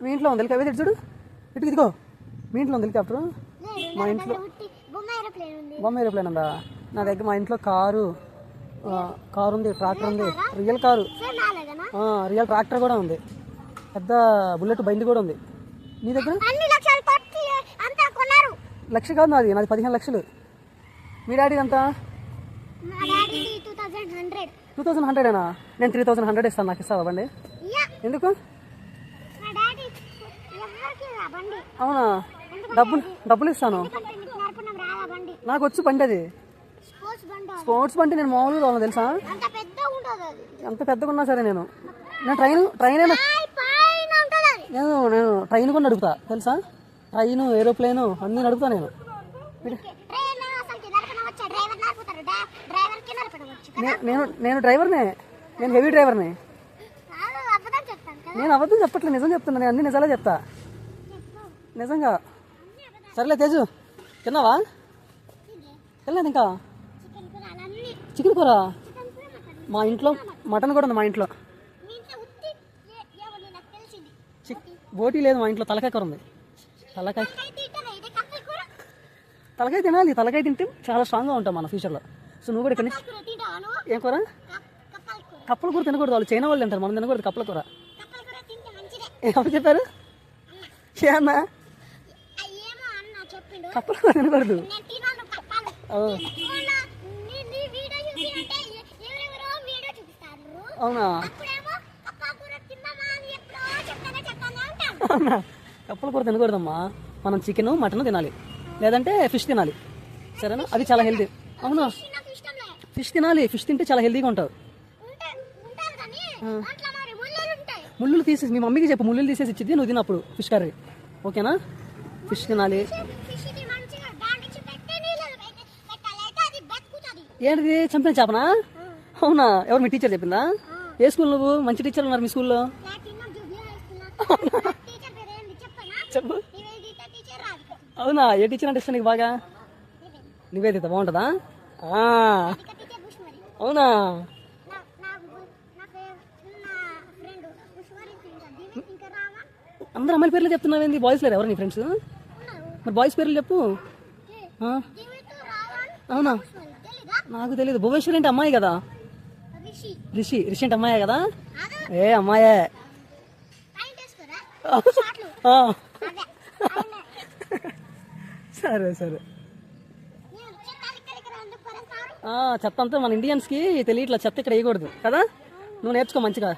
మీ ఇంట్లో ఉంది హెలికాప్టర్, చూడు ఇటు ఇదిగో మీ ఇంట్లో ఉంది హెలికాప్టర్. మా ఇంట్లో బొమ్మ ఏరోప్లేన్ ఉందా? నా దగ్గర మా ఇంట్లో కారు ఉంది, ట్రాక్టర్ ఉంది, రియల్ కారు, రియల్ ట్రాక్టర్ కూడా ఉంది, పెద్ద బుల్లెట్ బండి కూడా ఉంది. నీ దగ్గర? లక్ష కాదు నాది 15 లక్షలు. మీ డాడీ అంతా 2100 నేను 3100 ఇస్తాను. నాకు ఇస్తావా బండి? ఎందుకు? అవునా? డబ్బులు ఇస్తాను. నాకు వచ్చు బండి, అది స్పోర్ట్స్ బండి. నేను మామూలుగా వాళ్ళని తెలుసా, ఎంత పెద్దగా ఉన్నా సరే నేను ట్రైన్ నేను ట్రైన్ కూడా నడుపుతా తెలుసా. ట్రైన్, ఏరోప్లేను అన్నీ నడుపుతా నేను. నేను డ్రైవర్నే, నేను హెవీ డ్రైవర్ని. నేను అబద్ధం చెప్పట్లేదు, నిజం చెప్తున్నా. నేను అన్ని నిజాలే చెప్తా, నిజంగా. సరేలే తేజు, తిన్నావా? తినలేదు ఇంకా. చికెన్ కూర మా ఇంట్లో, మటన్ కూడా ఉంది మా ఇంట్లో. బోటీ లేదు మా ఇంట్లో, తలకాయ కూర ఉంది. తలకాయ తినాలి, తలకాయ తింటే చాలా స్ట్రాంగ్గా ఉంటాం మన ఫ్యూచర్లో. సో నువ్వు కూడా ఇక్కడ నుంచి. ఏం కూర? కప్పల కూర తినకూడదు, వాళ్ళు చైనా వాళ్ళు తింటారు, మనం తినకూడదు కప్పల కూర. ఎవరు చెప్పారు? ఏమన్నా కప్పల కూర తినకూడదు. అవునా? అవునా? కప్పల కూర తినకూడదమ్మా, మనం చికెన్, మటన్ తినాలి, లేదంటే ఫిష్ తినాలి, సరేనా? అది చాలా హెల్దీ. అవునా? ఫిష్ తినాలి, ఫిష్ తింటే చాలా హెల్దీగా ఉంటావు. ముళ్ళు తీసేసి మీ మమ్మీకి చెప్పు, ముళ్ళు తీసేసి ఇచ్చింది, నువ్వు తినప్పుడు ఫిష్ కర్రీ, ఓకేనా? ఫిష్ తినాలి. ఏంటిది, చంపిన చేపనా? అవునా? ఎవరు మీ టీచర్ చెప్పిందా? ఏ స్కూల్ నువ్వు? మంచి టీచర్ ఉన్నారు మీ స్కూల్లో. చెప్పు. అవునా? ఏ టీచర్ అంటే ఇష్టం నీకు బాగా? నివేదిత బాగుంటుందా? అవునా? అందరు అమ్మాయిల పేర్లు చెప్తున్నావేంది? బాయ్స్ లేరు ఎవరు నీ ఫ్రెండ్స్? మరి బాయ్స్ పేర్లు చెప్పు. అవునా? నాకు తెలియదు. భువనేశ్వరి అంటే అమ్మాయి కదా? రిషి అంటే అమ్మాయే కదా? ఏ అమ్మాయే. సరే సరే. చెత్త అంతా మన ఇండియన్స్కి తెలియట్లా, చెత్త ఇక్కడ వేయకూడదు కదా. నువ్వు నేర్చుకో మంచిగా.